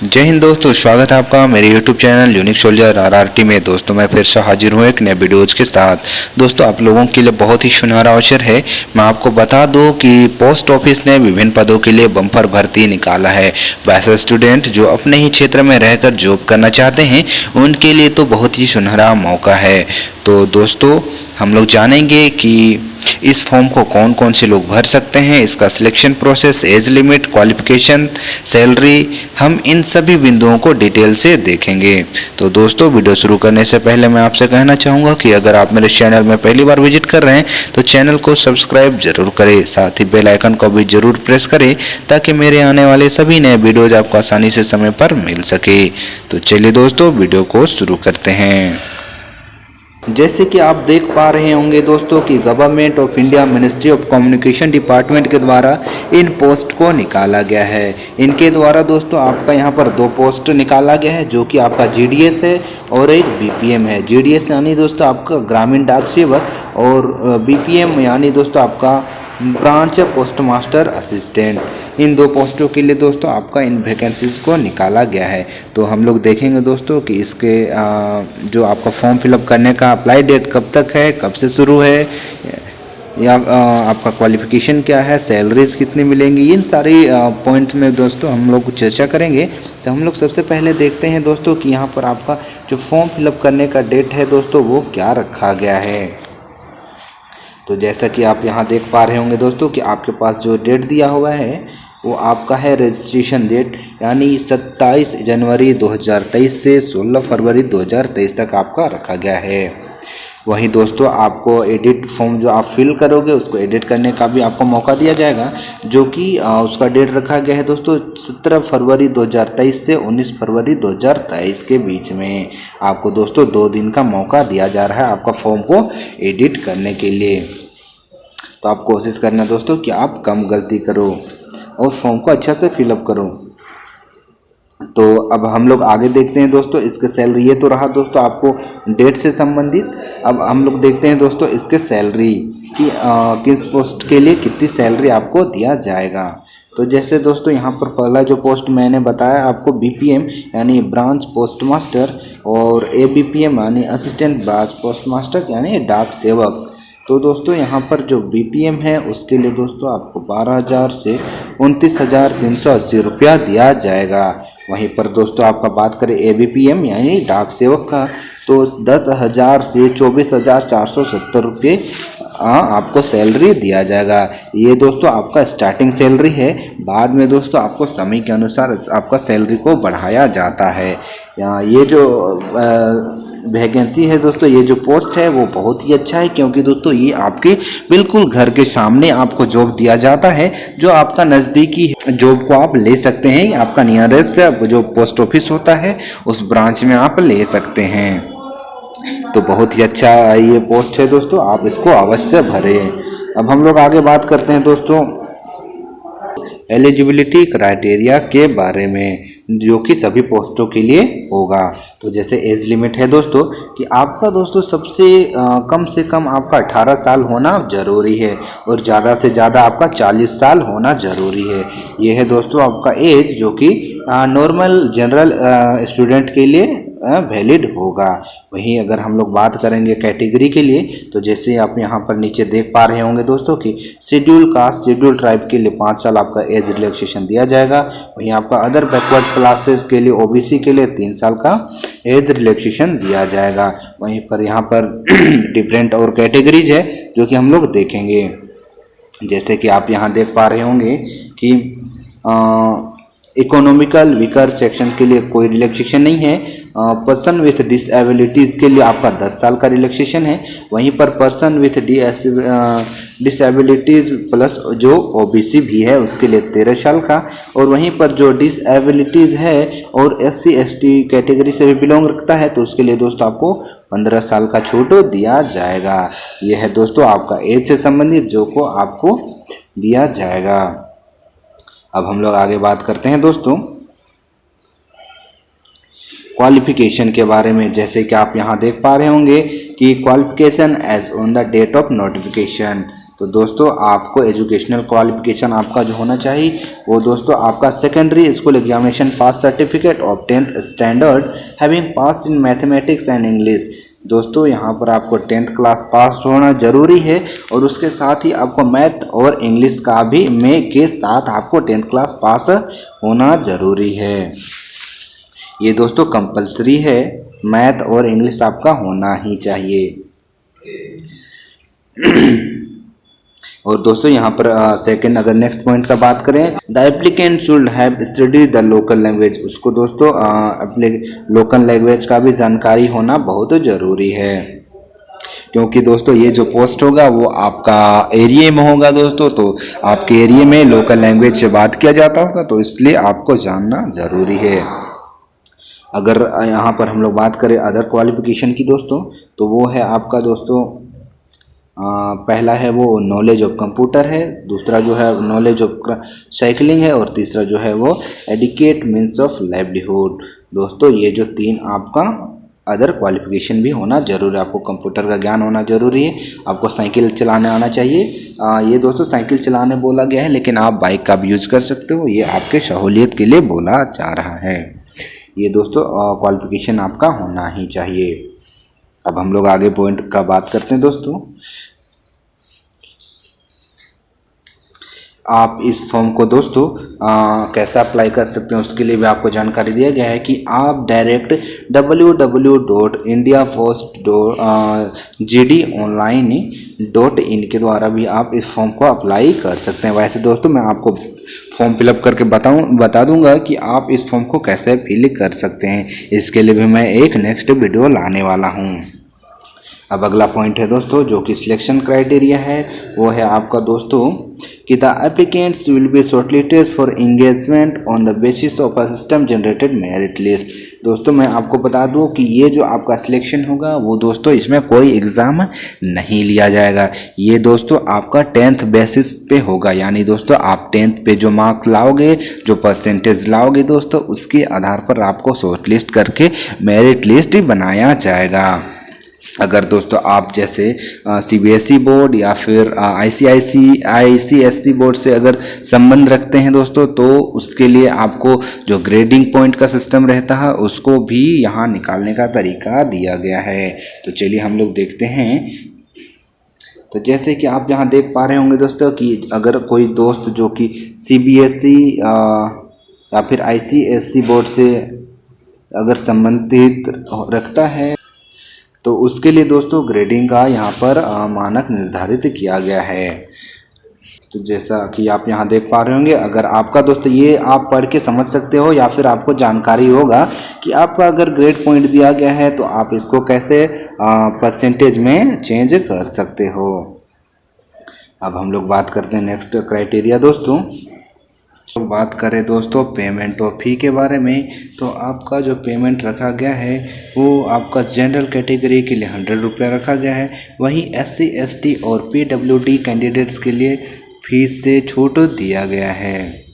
जय हिंद दोस्तों, स्वागत है आपका मेरे YouTube channel unique soldier RRT में। दोस्तों मैं फिर से हाजिर हूँ एक नए वीडियोज़ के साथ। दोस्तों आप लोगों के लिए बहुत ही सुनहरा अवसर है। मैं आपको बता दूं कि पोस्ट ऑफिस ने विभिन्न पदों के लिए बम्पर भर्ती निकाला है। वैसे स्टूडेंट जो अपने ही क्षेत्र में रहकर जॉब करना चाहते हैं उनके लिए तो बहुत ही सुनहरा मौका है। तो दोस्तों हम लोग जानेंगे कि इस फॉर्म को कौन कौन से लोग भर सकते हैं, इसका selection process, age limit, qualification, salary, हम इन सभी बिंदुओं को डिटेल से देखेंगे। तो दोस्तों वीडियो शुरू करने से पहले मैं आपसे कहना चाहूँगा कि अगर आप मेरे चैनल में पहली बार विजिट कर रहे हैं तो चैनल को सब्सक्राइब जरूर करें, साथ ही बेल आइकन को भी जरूर प्रेस करें ताकि मेरे आने वाले सभी नए वीडियोज आपको आसानी से समय पर मिल सके। तो चलिए दोस्तों वीडियो को शुरू करते हैं। जैसे कि आप देख पा रहे होंगे दोस्तों कि government of India ministry of communication department के द्वारा इन पोस्ट को निकाला गया है। इनके द्वारा दोस्तों आपका यहाँ पर दो पोस्ट निकाला गया है, जो कि आपका GDS है और एक BPM है। GDS यानी दोस्तों आपका ग्रामीण डाक सेवक और BPM यानी दोस्तों आपका ब्रांच पोस्ट मास्टर असिस्टेंट। इन दो पोस्टों के लिए दोस्तों आपका इन वैकेंसीज को निकाला गया है। तो हम लोग देखेंगे दोस्तों कि इसके जो आपका फॉर्म फिलअप करने का अप्लाई डेट कब तक है, कब से शुरू है, या आपका क्वालिफिकेशन क्या है, सैलरीज कितनी मिलेंगी, इन सारी पॉइंट में दोस्तों हम लोग चर्चा करेंगे। तो हम लोग सबसे पहले देखते हैं दोस्तों कि यहाँ पर आपका जो फॉर्म फिलअप करने का डेट है दोस्तों वो क्या रखा गया है। तो जैसा कि आप यहाँ देख पा रहे होंगे दोस्तों कि आपके पास जो डेट दिया हुआ है वो आपका है रजिस्ट्रेशन डेट, यानी 27 जनवरी 2023 से 16 फरवरी 2023 तक आपका रखा गया है। वहीं दोस्तों आपको एडिट फॉर्म जो आप फिल करोगे उसको एडिट करने का भी आपको मौका दिया जाएगा, जो कि उसका डेट रखा गया है दोस्तों 17 फरवरी 2023 से 19 फरवरी 2023 के बीच में। आपको दोस्तों 2 दिन का मौका दिया जा रहा है आपका फॉर्म को एडिट करने के लिए। तो आप कोशिश करना दोस्तों कि आप कम गलती करो और फॉर्म को अच्छा से फिलअप करो। तो अब हम लोग आगे देखते हैं दोस्तों इसके सैलरी। ये तो रहा दोस्तों आपको डेट से संबंधित। अब हम लोग देखते हैं दोस्तों इसके सैलरी कि किस पोस्ट के लिए कितनी सैलरी आपको दिया जाएगा। तो जैसे दोस्तों यहाँ पर पहला जो पोस्ट मैंने बताया आपको BPM यानी ब्रांच पोस्ट मास्टर और ABPM यानी असिस्टेंट ब्रांच पोस्ट मास्टर यानी डाक सेवक। तो दोस्तों यहाँ पर जो BPM है उसके लिए दोस्तों आपको 12,000 से 29,380 रुपया दिया जाएगा। वहीं पर दोस्तों आपका बात करें ABPM यानी डाक सेवक का तो 10,000 से 24,470 रुपये आपको सैलरी दिया जाएगा। ये दोस्तों आपका स्टार्टिंग सैलरी है। बाद में दोस्तों आपको समय के अनुसार आपका सैलरी को बढ़ाया जाता है। ये जो वैकेंसी है दोस्तों, ये जो पोस्ट है वो बहुत ही अच्छा है, क्योंकि दोस्तों ये आपके बिल्कुल घर के सामने आपको जॉब दिया जाता है। जो आपका नज़दीकी जॉब को आप ले सकते हैं, आपका नियरेस्ट जो पोस्ट ऑफिस होता है उस ब्रांच में आप ले सकते हैं। तो बहुत ही अच्छा ये पोस्ट है दोस्तों, आप इसको अवश्य भरें। अब हम लोग आगे बात करते हैं दोस्तों एलिजिबिलिटी क्राइटेरिया के बारे में, जो कि सभी पोस्टों के लिए होगा। तो जैसे एज लिमिट है दोस्तों कि आपका दोस्तों सबसे कम से कम आपका 18 साल होना ज़रूरी है और ज़्यादा से ज़्यादा आपका 40 साल होना ज़रूरी है। ये है दोस्तों आपका एज, जो कि नॉर्मल जनरल स्टूडेंट के लिए वैलिड होगा। वहीं अगर हम लोग बात करेंगे कैटेगरी के लिए, तो जैसे आप यहाँ पर नीचे देख पा रहे होंगे दोस्तों कि शेड्यूल कास्ट शेड्यूल ट्राइब के लिए 5 साल आपका एज रिलैक्सेशन दिया जाएगा। वहीं आपका अदर बैकवर्ड क्लासेस के लिए OBC के लिए 3 साल का एज रिलैक्सेशन दिया जाएगा। वहीं पर यहाँ पर डिफरेंट और कैटेगरीज है जो कि हम लोग देखेंगे। जैसे कि आप यहाँ देख पा रहे होंगे कि इकोनॉमिकल वीकर सेक्शन के लिए कोई रिलैक्सेशन नहीं है। पर्सन विथ डिसेबिलिटीज़ के लिए आपका 10 साल का रिलैक्सेशन है। वहीं पर पर्सन विथ डिसेबिलिटीज़ प्लस जो OBC भी है उसके लिए 13 साल का, और वहीं पर जो डिसेबिलिटीज़ है और SC ST कैटेगरी से भी बिलोंग रखता है तो उसके लिए दोस्तों आपको 15 साल का छूट दिया जाएगा। यह है दोस्तों आपका एज से संबंधित जो को आपको दिया जाएगा। अब हम लोग आगे बात करते हैं दोस्तों क्वालिफिकेशन के बारे में। जैसे कि आप यहाँ देख पा रहे होंगे कि qualification age on the date of notification. तो दोस्तों आपको एजुकेशनल क्वालिफिकेशन आपका जो होना चाहिए वो दोस्तों आपका secondary school examination pass certificate of 10th standard having pass in mathematics and English. दोस्तों यहाँ पर आपको 10th क्लास पास होना जरूरी है और उसके साथ ही आपको मैथ और इंग्लिश का भी के साथ आपको 10th क्लास पास होना जरूरी है। ये दोस्तों कंपलसरी है, मैथ और इंग्लिश आपका होना ही चाहिए। और दोस्तों यहाँ पर सेकंड अगर नेक्स्ट पॉइंट का बात करें, the applicant should have studied the local language. उसको दोस्तों अपने लोकल लैंग्वेज का भी जानकारी होना बहुत ज़रूरी है, क्योंकि दोस्तों ये जो पोस्ट होगा वो आपका एरिया में होगा दोस्तों, तो आपके एरिया में लोकल लैंग्वेज से बात किया जाता होगा, तो इसलिए आपको जानना ज़रूरी है। अगर यहाँ पर हम लोग बात करें अदर क्वालिफिकेशन की दोस्तों, तो वो है आपका दोस्तों पहला है वो नॉलेज ऑफ कंप्यूटर है, दूसरा जो है नॉलेज ऑफ साइकिलिंग है और तीसरा जो है वो एडिकेट मीन्स ऑफ लाइवलीहुड। दोस्तों ये जो तीन आपका अदर क्वालिफिकेशन भी होना जरूरी है। आपको कंप्यूटर का ज्ञान होना जरूरी है, आपको साइकिल चलाने आना चाहिए। ये दोस्तों साइकिल चलाने बोला गया है, लेकिन आप बाइक का भी यूज कर सकते हो, ये आपके सहूलियत के लिए बोला जा रहा है। ये दोस्तों क्वालिफिकेशन आपका होना ही चाहिए। अब हम लोग आगे पॉइंट का बात करते हैं दोस्तों। आप इस फॉर्म को दोस्तों कैसे अप्लाई कर सकते हैं उसके लिए भी आपको जानकारी दिया गया है कि आप डायरेक्ट www.indiapost.gdonline.in के द्वारा भी आप इस फॉर्म को अप्लाई कर सकते हैं। वैसे दोस्तों मैं आपको फॉर्म फिलअप करके बता दूंगा कि आप इस फॉर्म को कैसे फिल कर सकते हैं, इसके लिए भी मैं एक नेक्स्ट वीडियो लाने वाला हूं। अब अगला पॉइंट है दोस्तों जो कि सिलेक्शन क्राइटेरिया है, वो है आपका दोस्तों कि the applicants will be shortlisted for engagement on the basis of a system generated merit list. दोस्तों मैं आपको बता दूं कि ये जो आपका सिलेक्शन होगा वो दोस्तों इसमें कोई एग्ज़ाम नहीं लिया जाएगा। ये दोस्तों आपका 10th बेसिस पे होगा, यानी दोस्तों आप 10th पे जो मार्क्स लाओगे, जो परसेंटेज लाओगे दोस्तों, उसके आधार पर आपको शॉर्टलिस्ट करके मेरिट लिस्ट बनाया जाएगा। अगर दोस्तों आप जैसे CBSE बोर्ड या फिर ICSE बोर्ड से अगर संबंध रखते हैं दोस्तों, तो उसके लिए आपको जो ग्रेडिंग पॉइंट का सिस्टम रहता है उसको भी यहाँ निकालने का तरीका दिया गया है। तो चलिए हम लोग देखते हैं। तो जैसे कि आप यहाँ देख पा रहे होंगे दोस्तों कि अगर कोई दोस्त जो कि CBSE या फिर ICSE बोर्ड से अगर संबंधित रखता है तो उसके लिए दोस्तों ग्रेडिंग का यहाँ पर मानक निर्धारित किया गया है। तो जैसा कि आप यहाँ देख पा रहे होंगे, अगर आपका दोस्त ये आप पढ़ के समझ सकते हो या फिर आपको जानकारी होगा कि आपका अगर ग्रेड पॉइंट दिया गया है तो आप इसको कैसे परसेंटेज में चेंज कर सकते हो। अब हम लोग बात करते हैं नेक्स्ट क्राइटेरिया दोस्तों। तो बात करें दोस्तों पेमेंट और फी के बारे में, तो आपका जो पेमेंट रखा गया है वो आपका जनरल कैटेगरी के लिए 100 रुपया रखा गया है। वहीं SC ST और PWD कैंडिडेट्स के लिए फीस से छूट दिया गया है।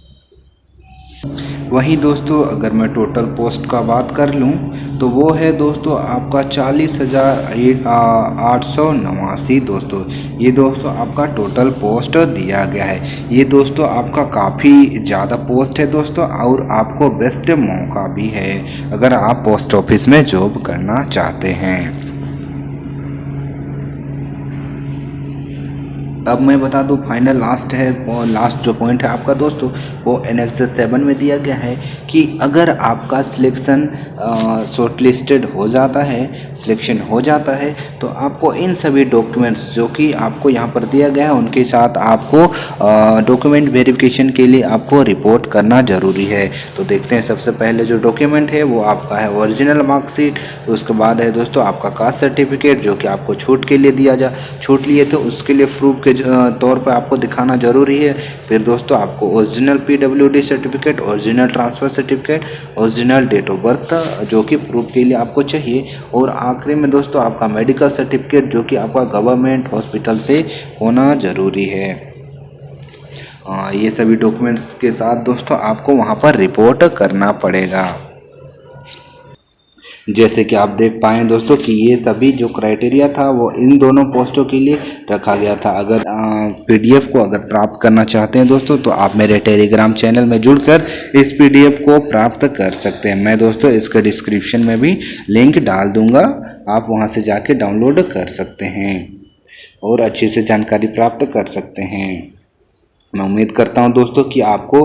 वहीं दोस्तों अगर मैं टोटल पोस्ट का बात कर लूं तो वो है दोस्तों आपका 40,889 दोस्तों। ये दोस्तों आपका टोटल पोस्ट दिया गया है। ये दोस्तों आपका काफ़ी ज़्यादा पोस्ट है दोस्तों, और आपको बेस्ट मौका भी है अगर आप पोस्ट ऑफिस में जॉब करना चाहते हैं। अब मैं बता दूं फाइनल लास्ट है, और लास्ट जो पॉइंट है आपका दोस्तों वो एनेक्स 7 में दिया गया है कि अगर आपका सिलेक्शन शॉर्टलिस्टेड हो जाता है, सिलेक्शन हो जाता है, तो आपको इन सभी डॉक्यूमेंट्स जो कि आपको यहाँ पर दिया गया है उनके साथ आपको डॉक्यूमेंट वेरिफिकेशन के लिए आपको रिपोर्ट करना ज़रूरी है। तो देखते हैं सबसे पहले जो डॉक्यूमेंट है वो आपका है ओरिजिनल मार्कशीट। उसके बाद है दोस्तों आपका कास्ट सर्टिफिकेट जो कि आपको छूट के लिए छूट लिए थे उसके लिए प्रूफ के तौर पर आपको दिखाना जरूरी है। फिर दोस्तों आपको original PWD certificate, original transfer certificate, original date of birth जो कि प्रूफ के लिए आपको चाहिए, और आखिरी में दोस्तों आपका मेडिकल सर्टिफिकेट जो कि आपका गवर्नमेंट हॉस्पिटल से होना ज़रूरी है। ये सभी डॉक्यूमेंट्स के साथ दोस्तों आपको वहाँ पर रिपोर्ट करना पड़ेगा। जैसे कि आप देख पाए दोस्तों कि ये सभी जो क्राइटेरिया था वो इन दोनों पोस्टों के लिए रखा गया था। अगर पीडीएफ को अगर प्राप्त करना चाहते हैं दोस्तों तो आप मेरे टेलीग्राम चैनल में जुड़कर इस पीडीएफ को प्राप्त कर सकते हैं। मैं दोस्तों इसके डिस्क्रिप्शन में भी लिंक डाल दूंगा, आप वहां से जाके डाउनलोड कर सकते हैं और अच्छे से जानकारी प्राप्त कर सकते हैं। मैं उम्मीद करता हूं दोस्तों कि आपको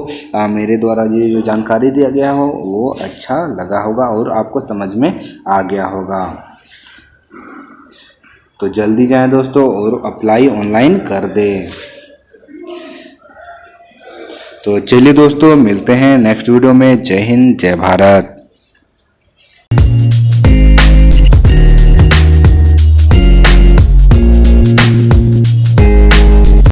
मेरे द्वारा ये जो जानकारी दिया गया हो वो अच्छा लगा होगा और आपको समझ में आ गया होगा। तो जल्दी जाएं दोस्तों और अप्लाई ऑनलाइन कर दें। तो चलिए दोस्तों मिलते हैं नेक्स्ट वीडियो में। जय हिंद, जय भारत।